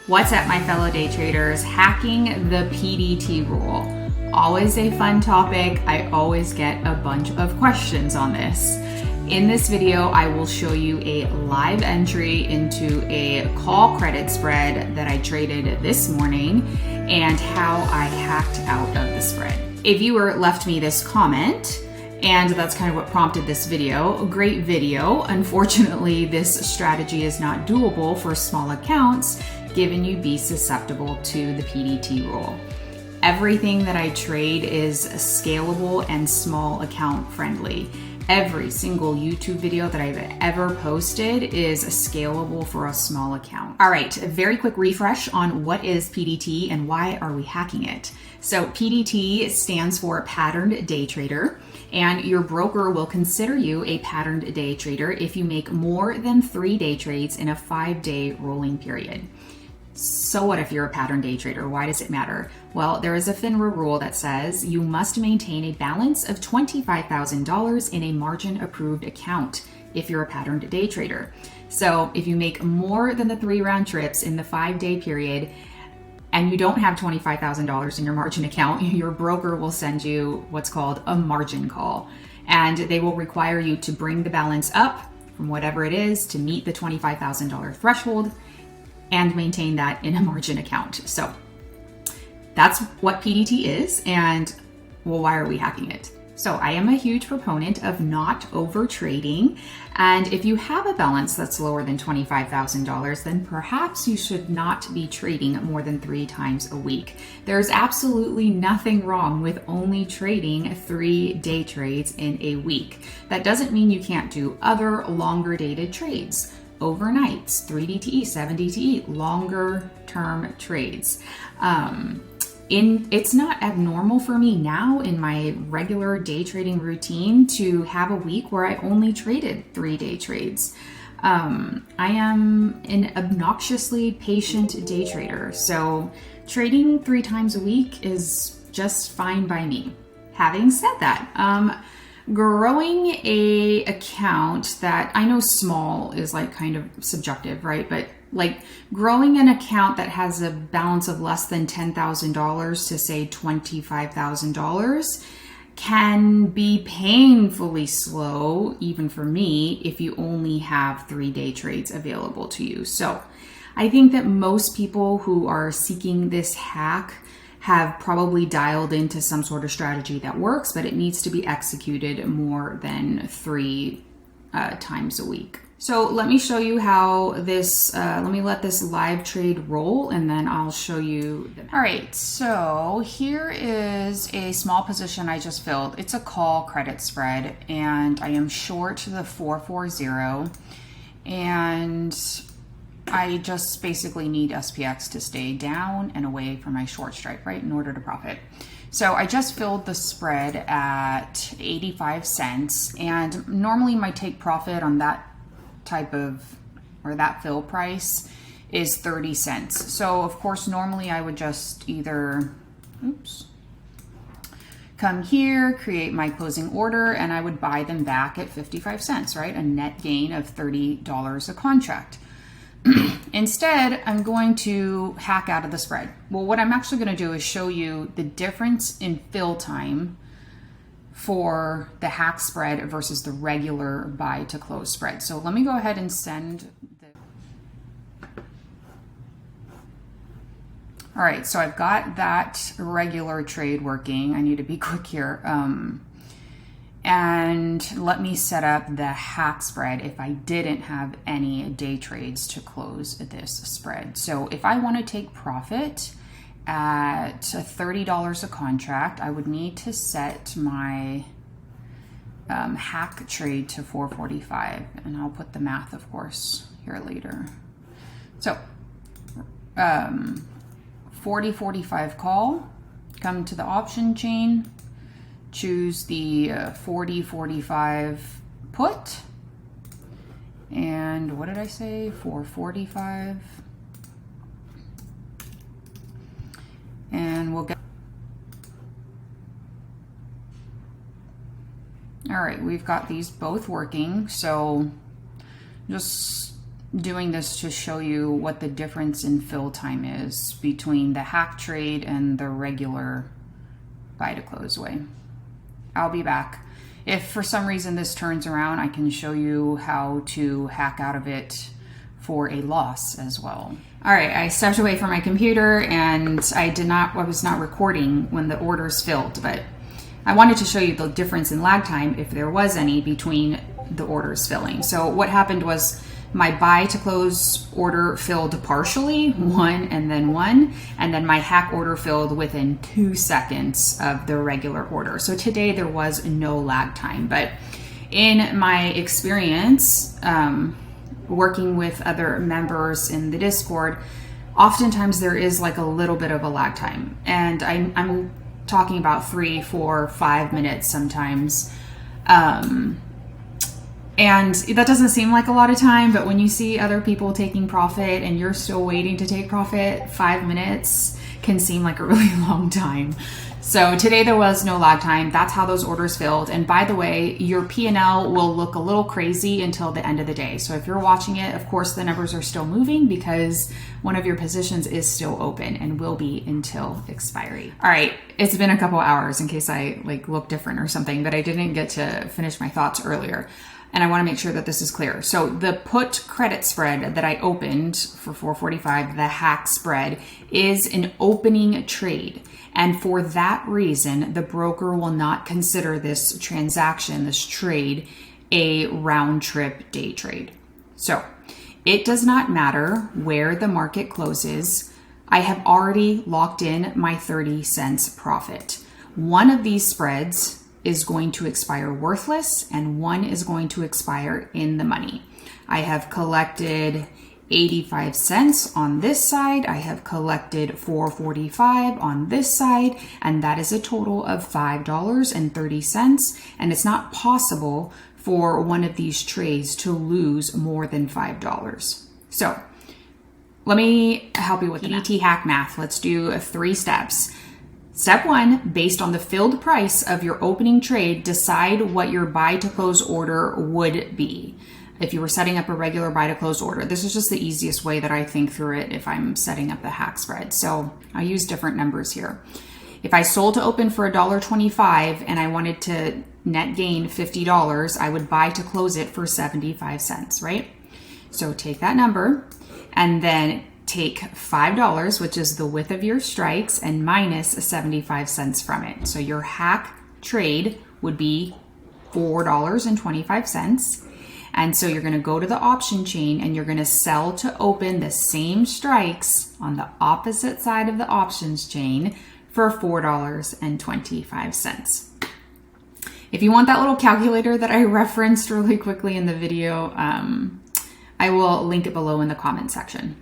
What's up, my fellow day traders? Hacking the PDT rule. Always a fun topic. I always get a bunch of questions on this. In this video, I will show you a live entry into a call credit spread that I traded this morning and how I hacked out of the spread. A viewer left me this comment, and that's kind of what prompted this video. A great video. Unfortunately, this strategy is not doable for small accounts, given you'd be susceptible to the PDT rule. Everything that I trade is scalable and small account friendly. Every single YouTube video that I've ever posted is scalable for a small account. All right, a very quick refresh on what is PDT and why are we hacking it. So PDT stands for patterned day trader, and your broker will consider you a patterned day trader if you make more than 3 day trades in a 5-day rolling period. So what if you're a pattern day trader? Why does it matter? Well, there is a FINRA rule that says you must maintain a balance of $25,000 in a margin approved account if you're a patterned day trader. So if you make more than the 3 round trips in the 5-day period and you don't have $25,000 in your margin account, your broker will send you what's called a margin call. And they will require you to bring the balance up from whatever it is to meet the $25,000 threshold and maintain that in a margin account. So that's what PDT is, and well, why are we hacking it? So I am a huge proponent of not over trading, and if you have a balance that's lower than $25,000, then perhaps you should not be trading more than 3 times a week. There's absolutely nothing wrong with only trading 3 day trades in a week. That doesn't mean you can't do other longer dated trades. Overnights, 3 DTE, 7 DTE, longer term trades. It's not abnormal for me now in my regular day trading routine to have a week where I only traded 3 day trades. I am an obnoxiously patient day trader, so trading 3 times a week is just fine by me. Having said that, growing a account that I know small is like kind of subjective, right? But like growing an account that has a balance of less than $10,000 to say $25,000 can be painfully slow, even for me, if you only have 3 day trades available to you. So I think that most people who are seeking this hack have probably dialed into some sort of strategy that works, but it needs to be executed more than 3 times a week. So let me show you how this, let me let this live trade roll and then I'll show you. All right, so here is a small position I just filled. It's a call credit spread and I am short the 440 and I just basically need SPX to stay down and away from my short strike, right, in order to profit. So I just filled the spread at 85 cents, and normally my take profit on that type of, or that fill price is 30 cents. So of course, normally I would just either, come here, create my closing order, and I would buy them back at 55 cents, right? A net gain of $30 a contract. Instead, I'm going to hack out of the spread. Well, what I'm actually going to do is show you the difference in fill time for the hack spread versus the regular buy to close spread. So let me go ahead and send the... All right, so I've got that regular trade working. I need to be quick here. And let me set up the hack spread if I didn't have any day trades to close this spread. So if I want to take profit at $30 a contract, I would need to set my hack trade to 445, and I'll put the math, of course, here later. So 40-45 call, come to the option chain, choose the 40-45 put, and what did I say, 445, and we'll get, all right, we've got these both working, so just doing this to show you what the difference in fill time is between the hack trade and the regular buy to close way. I'll be back. If for some reason this turns around, I can show you how to hack out of it for a loss as well. All right, I stepped away from my computer and I was not recording when the orders filled, but I wanted to show you the difference in lag time, if there was any, between the orders filling. So what happened was my buy to close order filled partially, one, and then my hack order filled within 2 seconds of the regular order. So today there was no lag time, but in my experience, working with other members in the Discord, oftentimes there is like a little bit of a lag time, and I'm talking about 3, 4, 5 minutes sometimes. And that doesn't seem like a lot of time, but when you see other people taking profit and you're still waiting to take profit, 5 minutes can seem like a really long time. So today there was no lag time. That's how those orders filled. And by the way, your P&L will look a little crazy until the end of the day. So if you're watching it, of course, the numbers are still moving because one of your positions is still open and will be until expiry. All right, it's been a couple hours in case I look different or something, but I didn't get to finish my thoughts earlier. And I want to make sure that this is clear. So the put credit spread that I opened for 445, the hack spread, is an opening trade. And for that reason, the broker will not consider this transaction, this trade, a round trip day trade. So it does not matter where the market closes. I have already locked in my 30 cents profit. One of these spreads is going to expire worthless and one is going to expire in the money. I have collected 85 cents on this side. I have collected $4.45 on this side, and that is a total of $5.30. And it's not possible for one of these trades to lose more than $5. So let me help you with PDT Hack math. Let's do 3 steps. Step 1, based on the filled price of your opening trade, decide what your buy to close order would be. If you were setting up a regular buy to close order, this is just the easiest way that I think through it if I'm setting up the hack spread. So I use different numbers here. If I sold to open for $1.25 and I wanted to net gain $50, I would buy to close it for 75 cents, right? So take that number and then take $5, which is the width of your strikes, and minus 75 cents from it. So your hack trade would be $4.25. And so you're going to go to the option chain and you're going to sell to open the same strikes on the opposite side of the options chain for $4.25. If you want that little calculator that I referenced really quickly in the video, I will link it below in the comment section.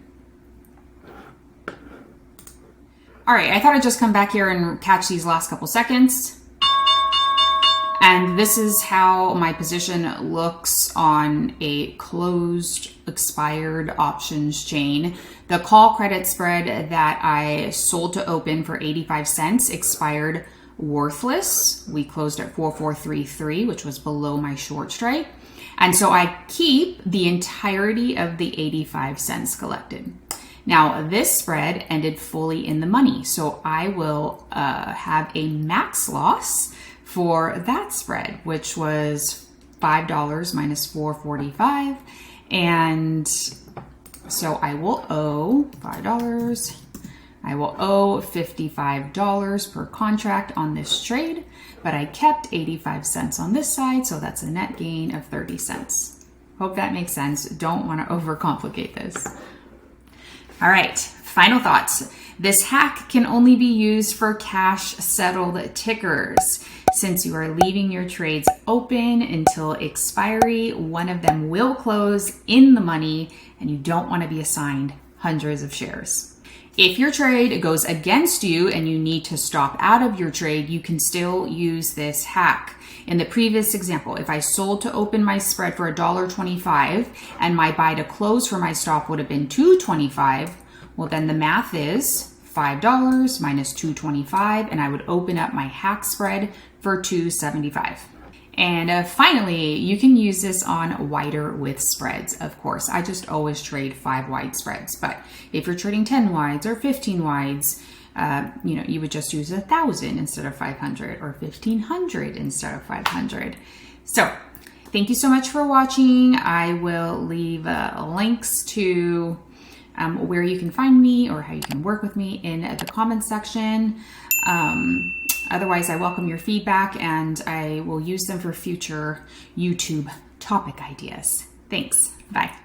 All right, I thought I'd just come back here and catch these last couple seconds. And this is how my position looks on a closed, expired options chain. The call credit spread that I sold to open for 85 cents expired worthless. We closed at 4433, which was below my short strike. And so I keep the entirety of the 85 cents collected. Now, this spread ended fully in the money, so I will have a max loss for that spread, which was $5 minus $4.45. And so I will owe $5. I will owe $55 per contract on this trade, but I kept 85 cents on this side, so that's a net gain of 30 cents. Hope that makes sense. Don't want to overcomplicate this. All right, final thoughts. This hack can only be used for cash settled tickers. Since you are leaving your trades open until expiry, one of them will close in the money and you don't want to be assigned hundreds of shares. If your trade goes against you and you need to stop out of your trade, you can still use this hack. In the previous example, if I sold to open my spread for $1.25 and my buy to close for my stop would have been $2.25, well then the math is $5 minus $2.25 and I would open up my hack spread for $2.75. And finally, you can use this on wider width spreads, of course. I just always trade 5 wide spreads, but if you're trading 10 wides or 15 wides, you would just use 1,000 instead of 500 or 1,500 instead of 500. So thank you so much for watching. I will leave links to where you can find me or how you can work with me in the comments section. Otherwise, I welcome your feedback and I will use them for future YouTube topic ideas. Thanks. Bye.